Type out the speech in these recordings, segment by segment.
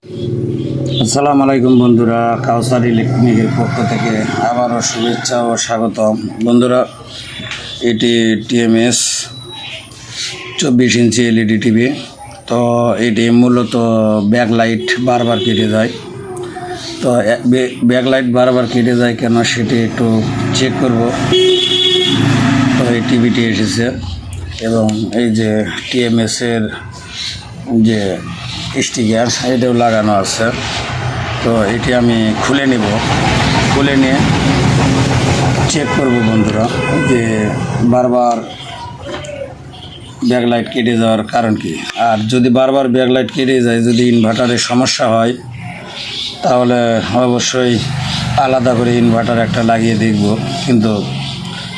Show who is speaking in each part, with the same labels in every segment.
Speaker 1: আসসালামু আলাইকুম বন্ধুরা, কাউসার ইলেকট্রনিকের পক্ষ থেকে আবারও শুভেচ্ছা ও স্বাগতম। বন্ধুরা, এটি টিএমএস 24 ইঞ্চি এলইডি টিভি। তো এটি মূলত ব্যাকলাইট বারবার কেটে যায়। তো ব্যাকলাইট বারবার কেটে যায় কেন সেটি একটু চেক করব। তো এই টিভিটি এসেছে এবং এই যে টিএমএসের যে স্টিকার এটাও লাগানো আছে। তো এটি আমি খুলে নিব, খুলে নিয়ে চেক করব বন্ধুরা যে বারবার ব্যাকলাইট কেটে যাওয়ার কারণ কি। আর যদি বারবার ব্যাকলাইট কেটে যায়, যদি ইনভার্টারের সমস্যা হয়, তাহলে অবশ্যই আলাদা করে ইনভার্টার একটা লাগিয়ে দেখব। কিন্তু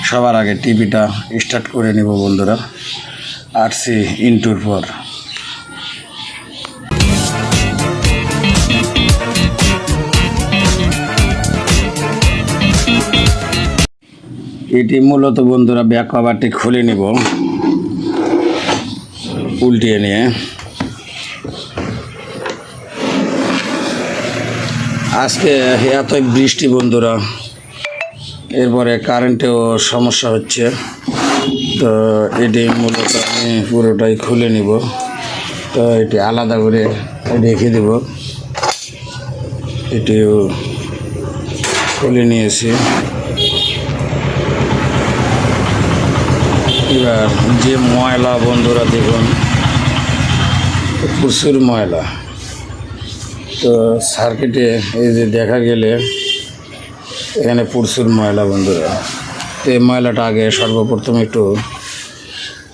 Speaker 1: সবার আগে টিভিটা স্টার্ট করে নিব বন্ধুরা। আসছি ইনটুর পর। এটি মূলত বন্ধুরা ব্যাক কভারটি খুলে নিব উল্টিয়ে নিয়ে। আজকে এতই বৃষ্টি বন্ধুরা, এরপরে কারেন্টেও সমস্যা হচ্ছে। তো এটি মূলত আমি পুরোটাই খুলে নিব। তো এটি আলাদা করে রেখে দেব। এটিও খুলে নিয়েছি। এবার যে ময়লা বন্ধুরা দেখুন, প্রচুর ময়লা। তো সার্কিটে এই যে দেখা গেলে এখানে প্রচুর ময়লা বন্ধুরা। তো এই ময়লাটা আগে সর্বপ্রথম একটু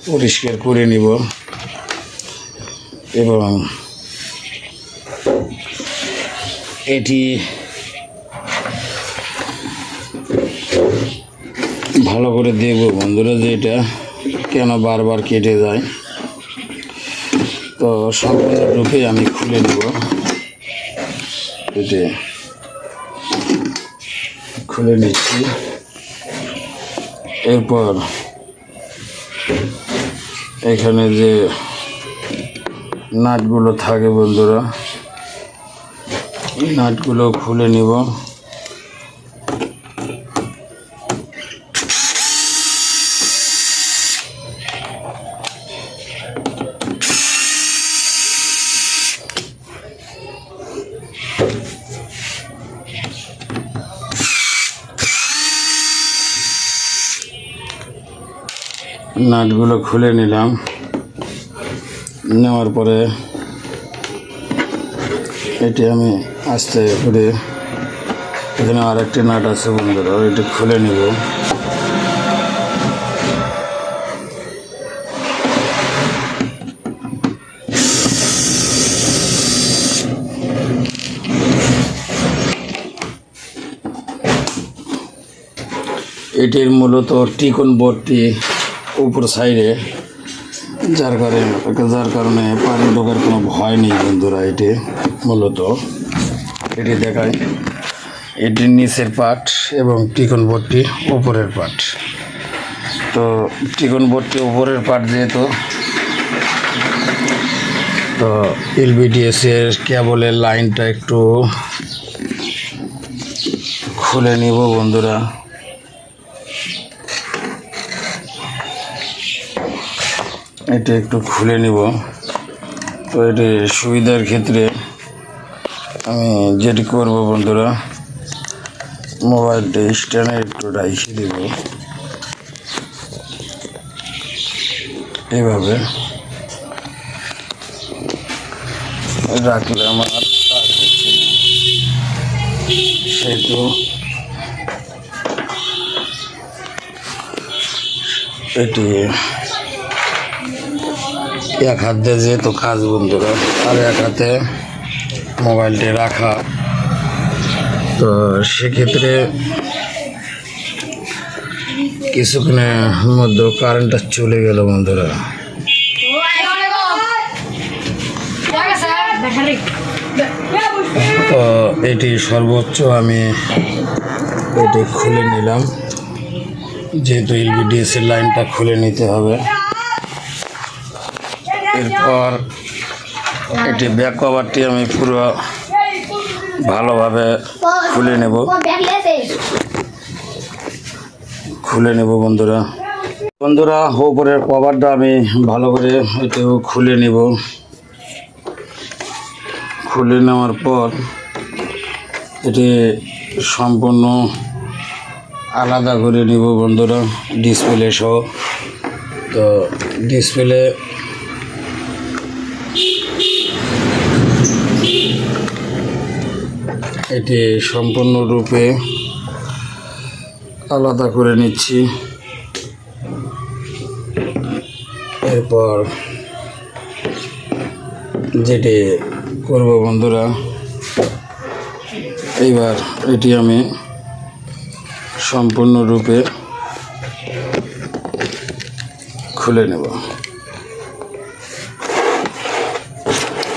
Speaker 1: পরিষ্কার করে নিব এবং এটি ভালো করে দেখব বন্ধুরা যে এটা কেন বারবার কেটে যায়। তো সম্পূর্ণরূপে আমি খুলে নেব। এটি খুলে নিচ্ছি। এরপর এখানে যে নাটগুলো থাকে বন্ধুরা, এই নাটগুলো খুলে নিব। নাটগুলো খুলে নিলাম। নেওয়ার পরে এটি আমি আস্তে করে, এখানে আরেকটি নাট আছে বন্ধুরা, এটি খুলে নিব। এটির মূলত টিকন বোর্ডটি উপর সাইডে, যার কারণে পানি ঢোকার কোনো ভয় নেই বন্ধুরা। এটি মূলত এটি দেখায় এটির নিচের পার্ট এবং টিকন বোর্ডটি উপরের পার্ট। তো টিকন বোর্ডটি উপরের পার্ট যেহেতু, তো এলবিডিএস এর কেবলের লাইনটা একটু খুলে নিব বন্ধুরা। এটি একটু খুলে নিব। তো এটি সুবিধার ক্ষেত্রে আমি যেটি করব বন্ধুরা, মোবাইলটি স্ট্যান্ডে একটু রাখি দেব। এভাবে রাখলে আমার কাজ হচ্ছে না, সেহেতু এটি এক হাত দিয়ে যেহেতু কাজ বন্ধুরা, আর এক হাতে মোবাইলটি রাখা। তো সেক্ষেত্রে কিছুক্ষণের মধ্যে কারেন্টটা চলে গেল বন্ধুরা। তো এটি সর্বোচ্চ আমি এটি খুলে নিলাম, যেহেতু এলবিডিএস এর লাইনটা খুলে নিতে হবে। এরপর এটি ব্যাক কভারটি আমি পুরো ভালোভাবে খুলে নেব বন্ধুরা। উপরের কভারটা আমি ভালো করে একটু খুলে নেব। খুলে নেওয়ার পর এটি সম্পূর্ণ আলাদা করে নেব বন্ধুরা, ডিসপ্লে সহ। তো ডিসপ্লে এটি সম্পূর্ণরূপে আলাদা করে নিচ্ছি। এরপর যেটি করব বন্ধুরা, এইবার এটি আমি সম্পূর্ণরূপে খুলে নেব।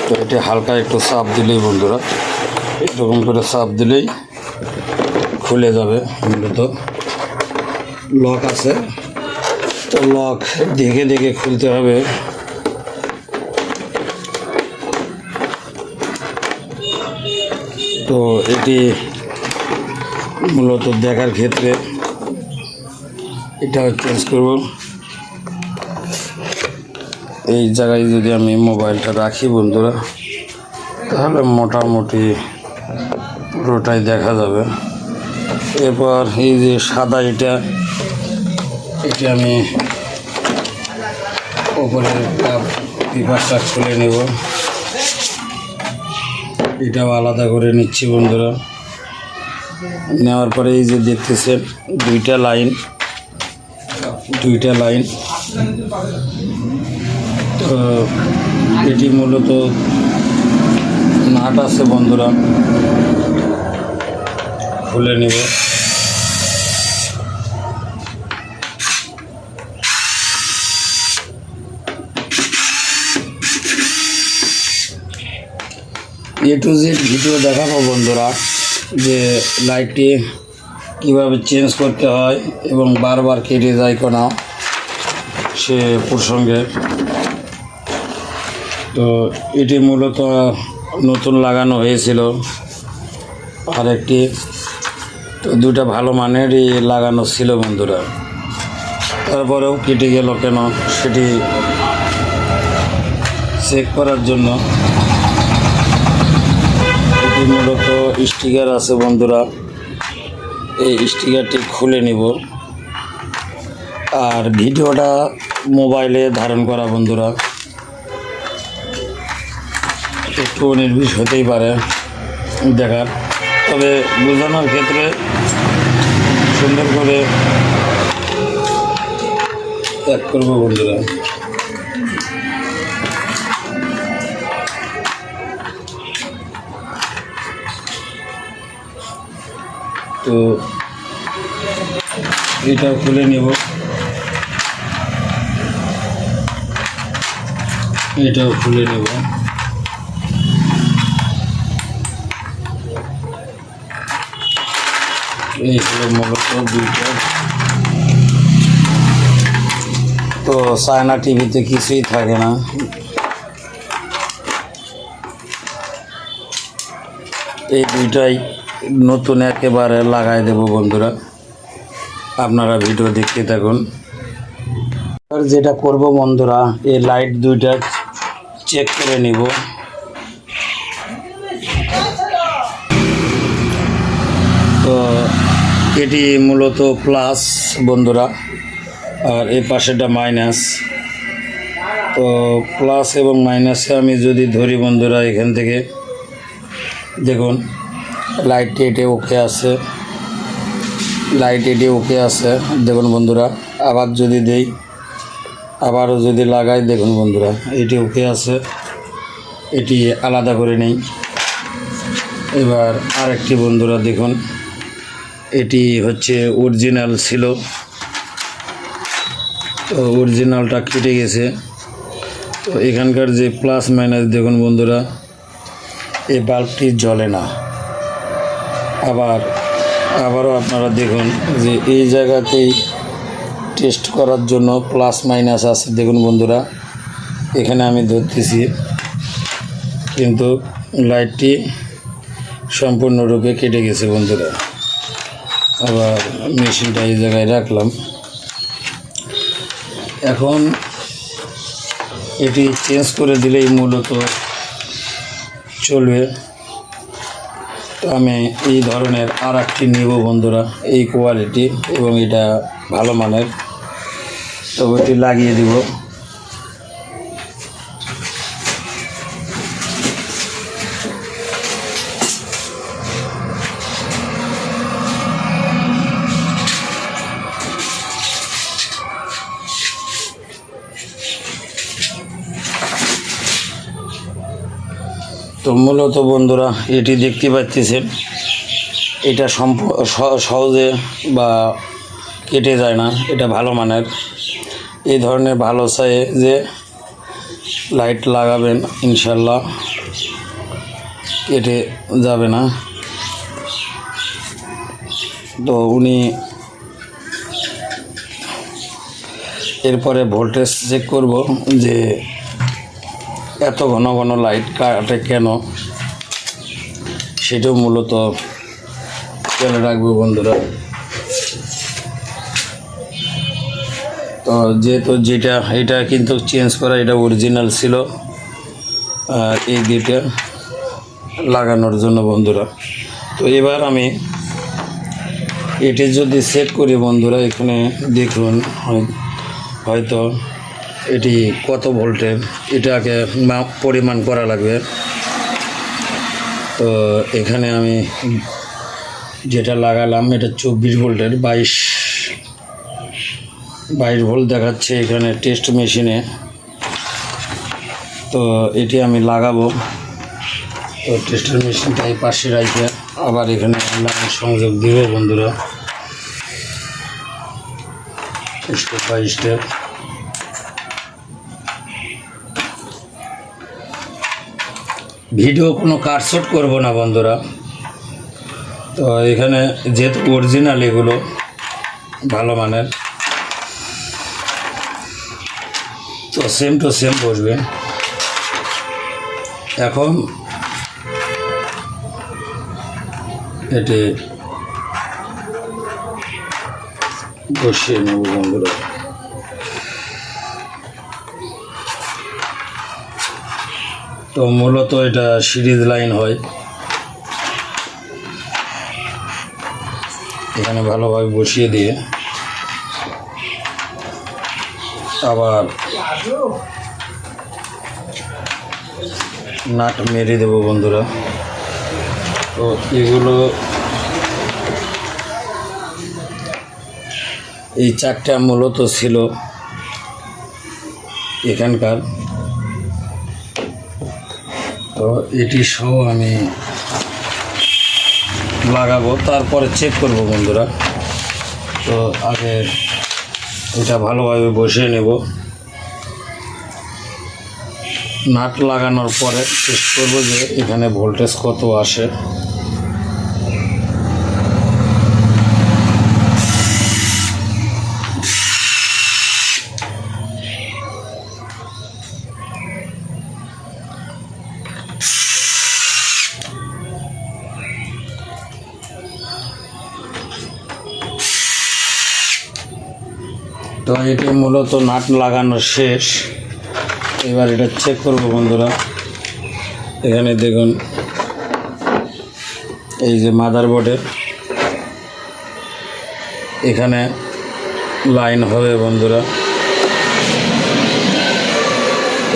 Speaker 1: তো এটি হালকা একটু চাপ দিলেই বন্ধুরা, এরকম করে চাপ দিলেই খুলে যাবে। মূলত লক আছে, তো লক দেখে দেখে খুলতে হবে। তো এটি মূলত দেখার ক্ষেত্রে এটা চেঞ্জ করব। এই জায়গায় যদি আমি মোবাইলটা রাখি বন্ধুরা, তাহলে মোটামুটি পুরোটাই দেখা যাবে। এরপর এই যে সাদা এটা আমি উপরের পেপারটা খুলে নেব। এটাও আলাদা করে নিচ্ছি বন্ধুরা। নেওয়ার পরে এই যে দেখতেছেন দুইটা লাইন, তো এটি মূলত নাট আছে বন্ধুরা, খুলে নেব। A to Z ভিডিও দেখাবো বন্ধুরা, যে লাইটটি কীভাবে চেঞ্জ করতে হয় এবং বারবার কেটে যায় কোনা সে প্রসঙ্গে। তো এটি মূলত নতুন লাগানো হয়েছিল আরেকটি, তো দুটা ভালো মানেরই লাগানো ছিল বন্ধুরা। তারপরেও কেটে গেল কেন সেটি চেক করার জন্য এটি মূলত স্টিকার আছে বন্ধুরা, এই স্টিকারটি খুলে নিব। আর ভিডিওটা মোবাইলে ধারণ করা বন্ধুরা, একটু নির্বিষ হতেই পারে দেখার, তবে বোঝানোর ক্ষেত্রে সুন্দর করে প্যাক করব বন্ধুরা। তো এটাও খুলে নেব, এটাও খুলে নেব। এই হলো মূলত দুইটা। তো চায়না টিভিতে কিছুই থাকে না, এই দুইটাই নতুন একেবারে লাগাই দেব বন্ধুরা। আপনারা ভিডিও দেখতে থাকুন। আর যেটা করব বন্ধুরা, এই লাইট দুইটা চেক করে নিব। তো এটি মূলত প্লাস বন্ধুরা, আর এই পাশেটা মাইনাস। তো প্লাস এবং মাইনাসে আমি যদি ধরি বন্ধুরা, এখান থেকে দেখুন লাইটটি এটি ওকে আছে, দেখুন বন্ধুরা। আবার যদি দেই, আবারও যদি লাগাই, দেখুন বন্ধুরা এটি ওকে আছে। এটি আলাদা করে নেই। এবার আরেকটি বন্ধুরা দেখুন, এটি হচ্ছে অরিজিনাল ছিল, তো অরিজিনালটা কেটে গেছে। তো এখানকার যে প্লাস মাইনাস দেখুন বন্ধুরা, এই বাল্বটি জ্বলে না। আবারও আপনারা দেখুন যে এই জায়গাতেই টেস্ট করার জন্য প্লাস মাইনাস আছে। দেখুন বন্ধুরা, এখানে আমি ধরতেছি, কিন্তু লাইটটি সম্পূর্ণরূপে কেটে গেছে বন্ধুরা। আবার মেশিনটা এই জায়গায় রাখলাম। এখন এটি চেঞ্জ করে দিলেই মূলত চলবে। তো আমি এই ধরনের আর একটি নিব বন্ধুরা, এই কোয়ালিটি এবং এটা ভালো মানের। তো এটি লাগিয়ে দিব। তো মূলত বন্ধুরা এটি দেখতে পাচ্ছেন, এটা সহজে বা কেটে যায় না, এটা ভালো মানের। এই ধরনের ভালো সাইজে লাইট লাগাবেন, ইনশাল্লাহ কেটে যাবে না। তো উনি এরপরে ভোল্টেজ চেক করব যে এত ঘন ঘন লাইট কাটে কেন, সেটাও মূলত খেয়াল রাখবো বন্ধুরা। তো যেহেতু এটা কিন্তু চেঞ্জ করা, এটা অরিজিনাল ছিল এই দুইটা লাগানোর জন্য বন্ধুরা। তো এবার আমি এটি যদি সেট করি বন্ধুরা, এখানে দেখুন হয়তো এটি কত ভোল্টের, এটাকে পরিমাণ করা লাগবে। তো এখানে আমি যেটা লাগালাম এটা 24 ভোল্টের, 22 ভোল্ট দেখাচ্ছে এখানে টেস্ট মেশিনে। তো এটি আমি লাগাবো। তো টেস্টের মেশিনটা এই পাশে রাখবে, আবার এখানে লাইন সংযোগ দিব বন্ধুরা, স্টেপ বাই স্টেপ। ভিডিও কোনো কাটশট করব না বন্ধুরা। তো এখানে যেহেতু অরিজিনাল, এগুলো ভালো মানের, তো সেম টু সেম বসবে। এখন এটি বসিয়ে নেব বন্ধুরা। তো মূলত এটা সিরিজ লাইন হয়, এখানে ভালোভাবে বসিয়ে দিয়ে আবার নাট মেরে দেব বন্ধুরা। তো এগুলো এই চারটা মূলত ছিল এখানকার। তো এটি সহ আমি লাগাবো, তারপরে চেক করব বন্ধুরা। তো আগে এটা ভালোভাবে বসিয়ে নেব, নাট লাগানোর পরে টেস্ট করব যে এখানে ভোল্টেজ কত আসে। তো এটি মূলত নাট লাগানো শেষ। এবার এটা চেক করব বন্ধুরা। এখানে দেখুন এই যে মাদারবোর্ডের এখানে লাইন হবে বন্ধুরা।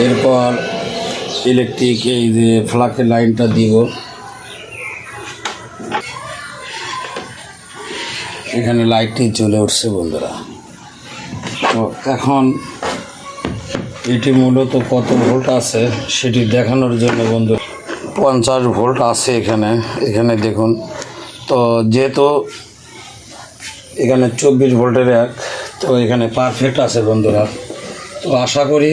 Speaker 1: এরপর ইলেকট্রিক এই যে ফ্লাকের লাইনটা দিব, এখানে লাইটটি চলে উঠছে বন্ধুরা। তো এখন এটি মূলত কত ভোল্ট আছে সেটি দেখানোর জন্য বন্ধু 50 ভোল্ট আছে এখানে দেখুন। তো যেহেতু এখানে 24 ভোল্টের এক, তো এখানে পারফেক্ট আছে বন্ধুরা। তো আশা করি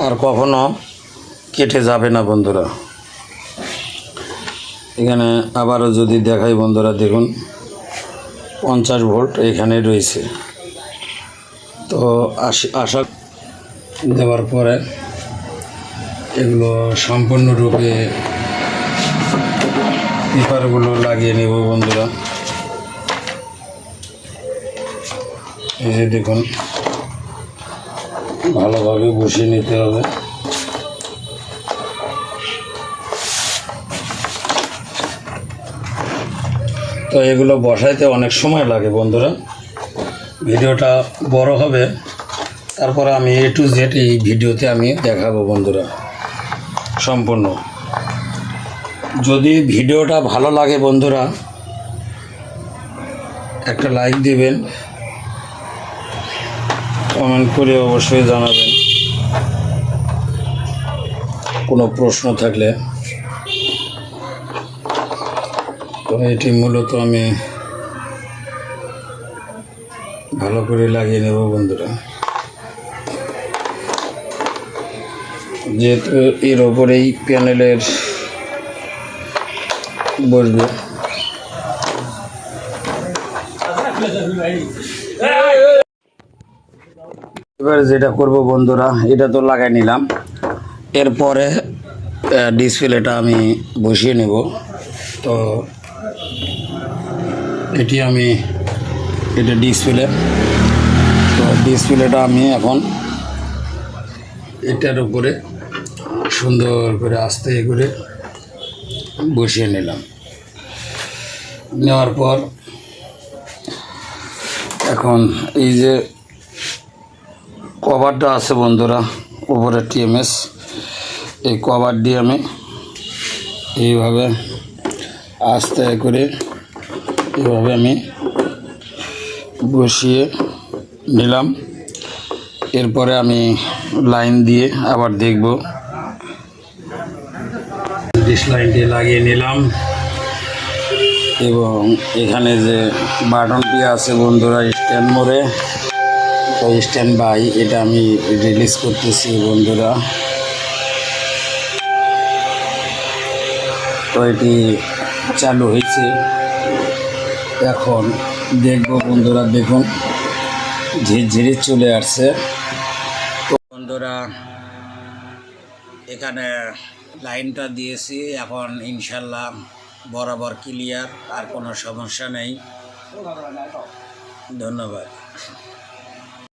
Speaker 1: আর কখনো কেটে যাবে না বন্ধুরা। এখানে আবারও যদি দেখাই বন্ধুরা, দেখুন 50 ভোল্ট এখানে রয়েছে। তো আশা দেওয়ার পরে এগুলো সম্পূর্ণরূপে পেপারগুলো লাগিয়ে নেব বন্ধুরা। এই যে দেখুন, ভালোভাবে বসিয়ে নিতে হবে। তো এগুলো বসাইতে অনেক সময় লাগে বন্ধুরা। ভিডিওটা বড় হবে, তারপরে আমি A to Z এই ভিডিওতে আমি দেখাবো বন্ধুরা সম্পূর্ণ। যদি ভিডিওটা ভালো লাগে বন্ধুরা, একটা লাইক দিবেন, কমেন্ট করে অবশ্যই জানাবেন কোনো প্রশ্ন থাকলে। তো এটি মূলত আমি ভালো করে লাগিয়ে নেব বন্ধুরা, যেহেতু এর ওপরেই প্যানেলের বসবে। এবার যেটা করব বন্ধুরা, এটা তো লাগাই নিলাম, এরপরে ডিসপ্লেটা আমি বসিয়ে নেব। তো এটি আমি, এটা ডিসপ্লে, তো ডিসপ্লেটা আমি এখন এটার উপরে সুন্দর করে আস্তে করে বসিয়ে নিলাম। নেওয়ার পর এখন এই যে কভারটা আছে বন্ধুরা উপরে TMS, এই কভার দিয়ে আমি এইভাবে আস্তে করে এইভাবে আমি বসিয়ে নিলাম। এরপরে আমি লাইন দিয়ে আবার দেখব। ডিশ লাইনটি লাগিয়ে নিলাম এবং এখানে যে বাটনটি আছে বন্ধুরা স্ট্যান্ড মোড়ে, তো স্ট্যান্ড বাই, এটা আমি রিলিজ করতেছি বন্ধুরা। তো এটি চালু হয়েছে, এখন দেখব বন্ধুরা। দেখুন ঝিরঝিরি চলে আসছে। তো বন্ধুরা এখানে লাইনটা দিয়েছি, এখন ইনশাল্লাহ বরাবর ক্লিয়ার, আর কোনো সমস্যা নেই। ধন্যবাদ।